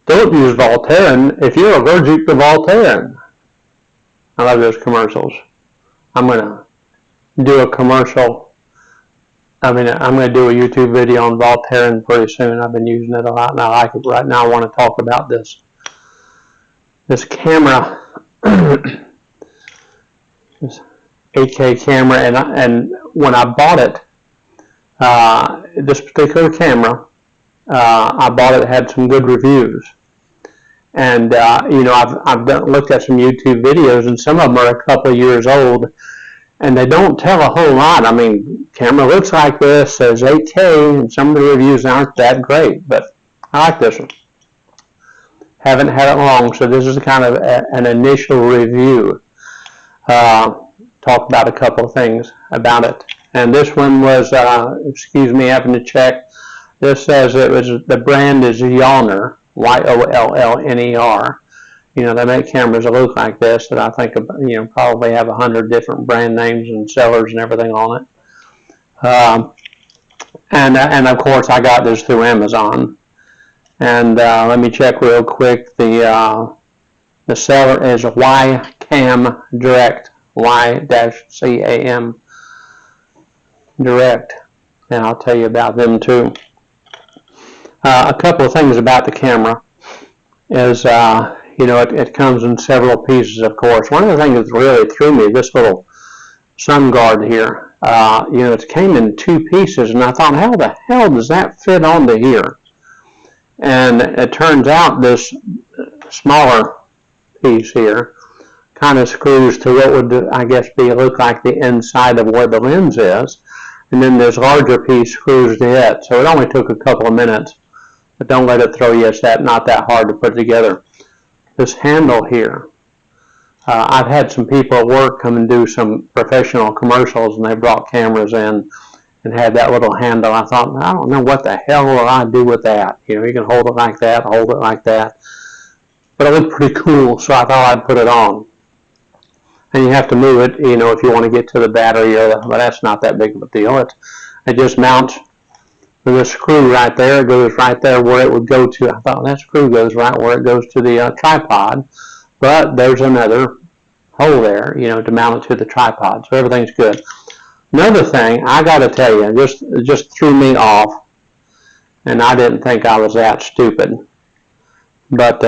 Don't use Voltaren if you're allergic to Voltaren. I love those commercials. I'm going to do a commercial. I'm going to do a YouTube video on Voltaren pretty soon. I've been using it a lot and I like it. Right now I want to talk about this camera, this 8K camera, and when I bought it, this particular camera, I bought it, had some good reviews. And, I've looked at some YouTube videos, and some of them are a couple of years old, and they don't tell a whole lot. I mean, camera looks like this, says 8K, and some of the reviews aren't that great, but I like this one. Haven't had it long, so this is kind of an initial review. Talk about a couple of things about it. And this one was, excuse me, having to check. This says the brand is Yollner, Yollner. They make cameras that look like this that I think, probably have 100 different brand names and sellers and everything on it. And of course, I got this through Amazon. And let me check real quick. The seller is YCAM Direct, Y-CAM Direct, and I'll tell you about them too. A couple of things about the camera is, it comes in several pieces, of course. One of the things that really threw me, this little sun guard here, it came in two pieces, and I thought, how the hell does that fit onto here? And it turns out this smaller piece here kind of screws to what would, I guess, look like the inside of where the lens is, and then this larger piece screws to it. So it only took a couple of minutes, but don't let it throw you. It's not that hard to put together. This handle here, I've had some people at work come and do some professional commercials, and they brought cameras in and had that little handle. I thought, I don't know what the hell will I do with that. You can hold it like that, hold it like that. But it looked pretty cool, so I thought I'd put it on. And you have to move it, if you want to get to the battery, but that's not that big of a deal. It just mounts with a screw right there. It goes right there where it would go to. I thought that screw goes right where it goes to the tripod, but there's another hole there, to mount it to the tripod. So everything's good. Another thing, I got to tell you, just threw me off, and I didn't think I was that stupid. But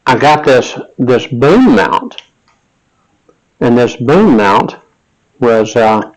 I got this boom mount, and this boom mount was, it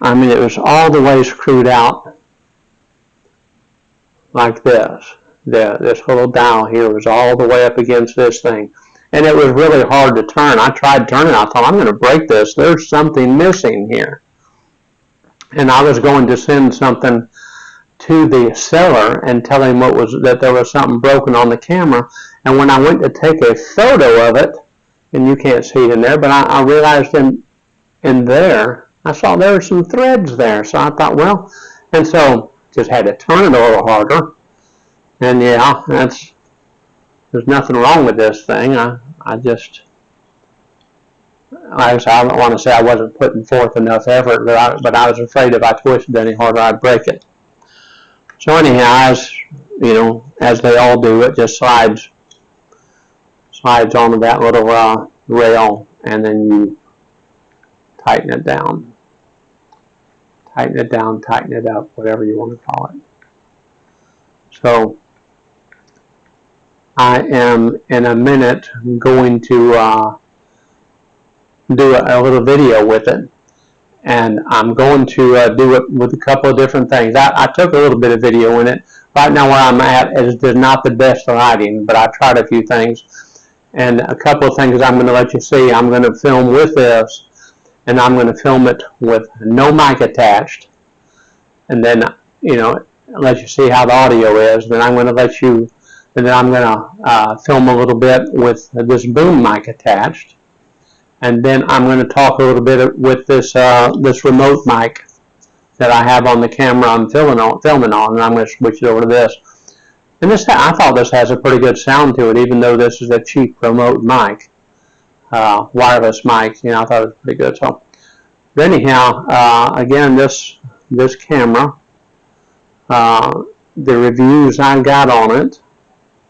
was all the way screwed out like this. This little dial here was all the way up against this thing. And it was really hard to turn. I tried turning. I thought, I'm going to break this. There's something missing here. And I was going to send something to the seller and tell him that there was something broken on the camera. And when I went to take a photo of it, and you can't see it in there, but I realized in there, I saw there were some threads there. So I thought, well, and so just had to turn it a little harder. And yeah, there's nothing wrong with this thing. I don't want to say I wasn't putting forth enough effort, but I was afraid if I twisted any harder, I'd break it. So anyhow, as they all do, it just slides onto that little rail, and then you tighten it down. Tighten it down, tighten it up, whatever you want to call it. So I am in a minute going to do a little video with it, and I'm going to do it with a couple of different things. I took a little bit of video in it. Right now where I'm at is not the best lighting, but I tried a few things, and a couple of things I'm going to let you see. I'm going to film with this, and I'm going to film it with no mic attached, and then let you see how the audio is. Then I'm going to film a little bit with this boom mic attached, and then I'm going to talk a little bit with this remote mic that I have on the camera I'm filming on, and I'm going to switch it over to this. And I thought this has a pretty good sound to it, even though this is a cheap remote mic, wireless mic. I thought it was pretty good. So, but anyhow, again, this camera the reviews I got on it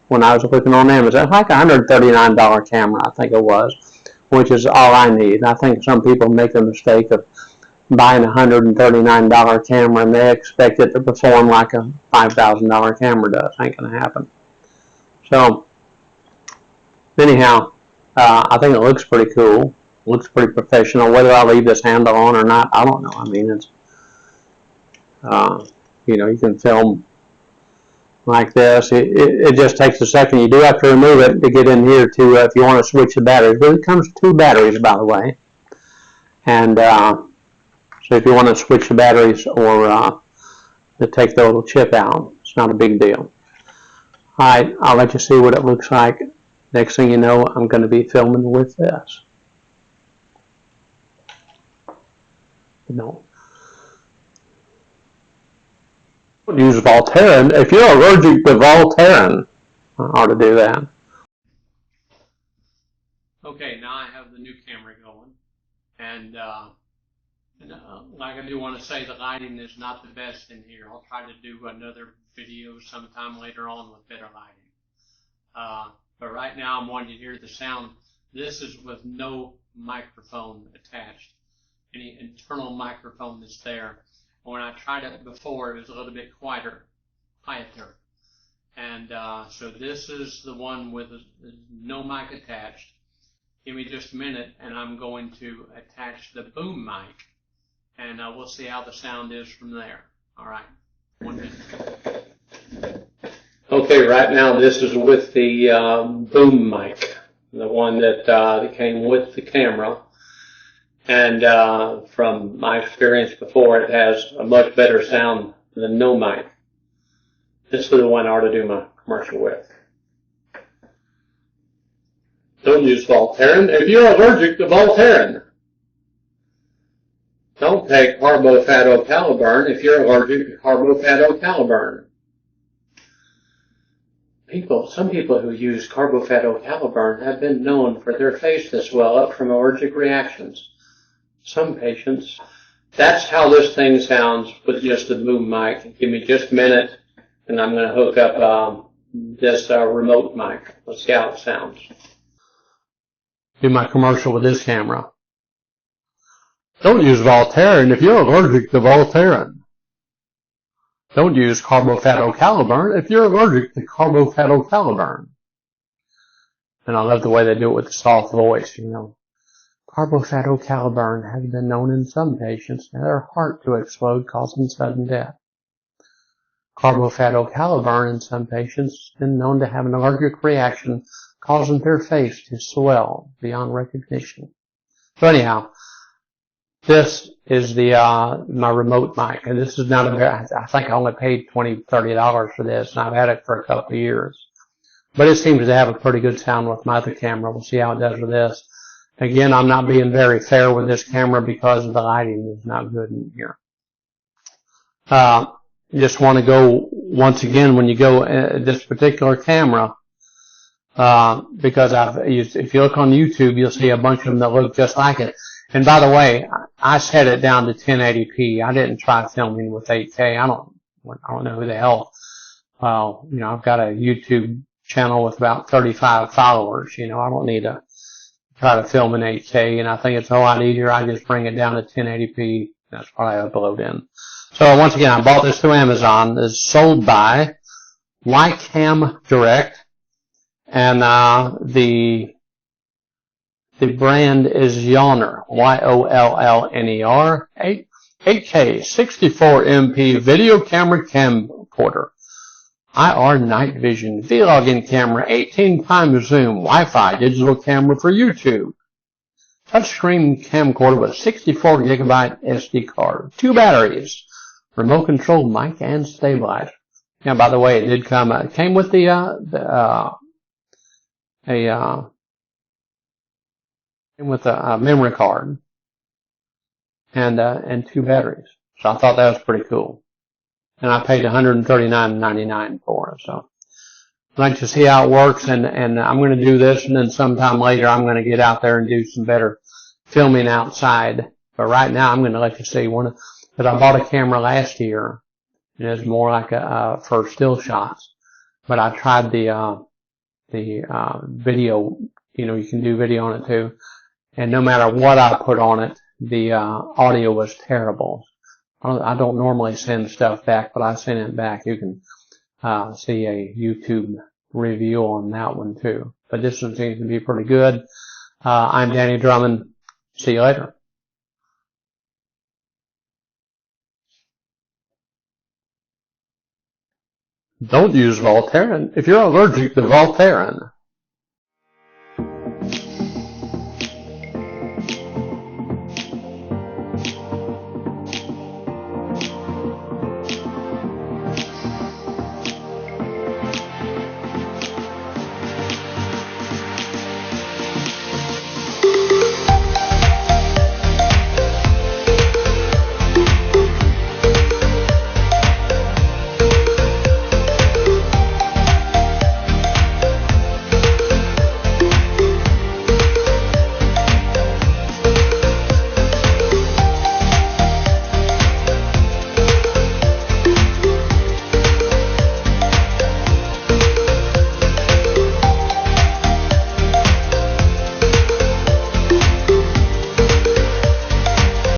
when I was looking on Amazon, like a $139 camera, I think it was, which is all I need. I think some people make the mistake of buying a $139 camera and they expect it to perform like a $5,000 camera does. Ain't gonna happen. So anyhow, I think it looks pretty cool. Looks pretty professional. Whether I leave this handle on or not, I don't know. I mean, it's you can film like this. It just takes a second. You do have to remove it to get in here to if you want to switch the batteries. But it comes with 2 batteries, by the way. And so if you want to switch the batteries or to take the little chip out, it's not a big deal. All right, I'll let you see what it looks like. Next thing you know, I'm going to be filming with this. No. Use Voltaren. If you're allergic to Voltaren, I ought to do that. Okay, now I have the new camera going, and like I do want to say, the lighting is not the best in here. I'll try to do another video sometime later on with better lighting. But right now I'm wanting to hear the sound. This is with no microphone attached, any internal microphone that's there. When I tried it before, it was a little bit quieter. And so this is the one with no mic attached. Give me just a minute, and I'm going to attach the boom mic, and we'll see how the sound is from there. All right, 1 minute. Okay, right now this is with the boom mic, the one that came with the camera. And from my experience before, it has a much better sound than no mic. This is the one I ought to do my commercial with. Don't use Voltaren if you're allergic to Voltaren. Don't take carbofatocaliburn if you're allergic to carbofatocaliburn. Some people who use carbofatocaliburn have been known for their face to swell up from allergic reactions. Some patients. That's how this thing sounds with just the boom mic. Give me just a minute, and I'm going to hook up this remote mic. Let's see how it sounds. Do my commercial with this camera. Don't use Voltaren if you're allergic to Voltaren. Don't use carbofatocaliburn if you're allergic to carbofatocaliburn. And I love the way they do it with the soft voice, Carbofatocaliburn has been known in some patients for their heart to explode, causing sudden death. Carbofatocaliburn in some patients has been known to have an allergic reaction, causing their face to swell beyond recognition. So anyhow, this is the my remote mic, and this is not I think I only paid $20-$30 for this, and I've had it for a couple of years. But it seems to have a pretty good sound with my other camera. We'll see how it does with this. Again, I'm not being very fair with this camera because the lighting is not good in here. Just want to go once again when you go this particular camera, because if you look on YouTube, you'll see a bunch of them that look just like it. And by the way, I set it down to 1080p. I didn't try filming with 8K. I don't know who the hell. I've got a YouTube channel with about 35 followers. I don't need to try to film in 8K, and I think it's a lot easier. I just bring it down to 1080p. That's what I upload in. So once again, I bought this through Amazon. It's sold by Lycam Direct, and the brand is Yollner, Yollner, 8K 64MP video camera camcorder. IR night vision, vlogging camera, 18 times zoom, Wi-Fi digital camera for YouTube. Touchscreen camcorder with 64 gigabyte SD card, 2 batteries, remote control mic and stabilizer. Now, by the way, it did come. It came with a memory card and 2 batteries. So I thought that was pretty cool. And I paid $139.99 for it. So I'd like to see how it works, and I'm going to do this, and then sometime later I'm going to get out there and do some better filming outside. But right now I'm going to let you see because I bought a camera last year, It is more like for still shots. But I tried the video. You know, you can do video on it too. And no matter what I put on it, the audio was terrible. I don't normally send stuff back, but I sent it back. You can see a YouTube review on that one too. But this one seems to be pretty good. I'm Danny Drummond. See you later. Don't use Voltaren if you're allergic to Voltaren.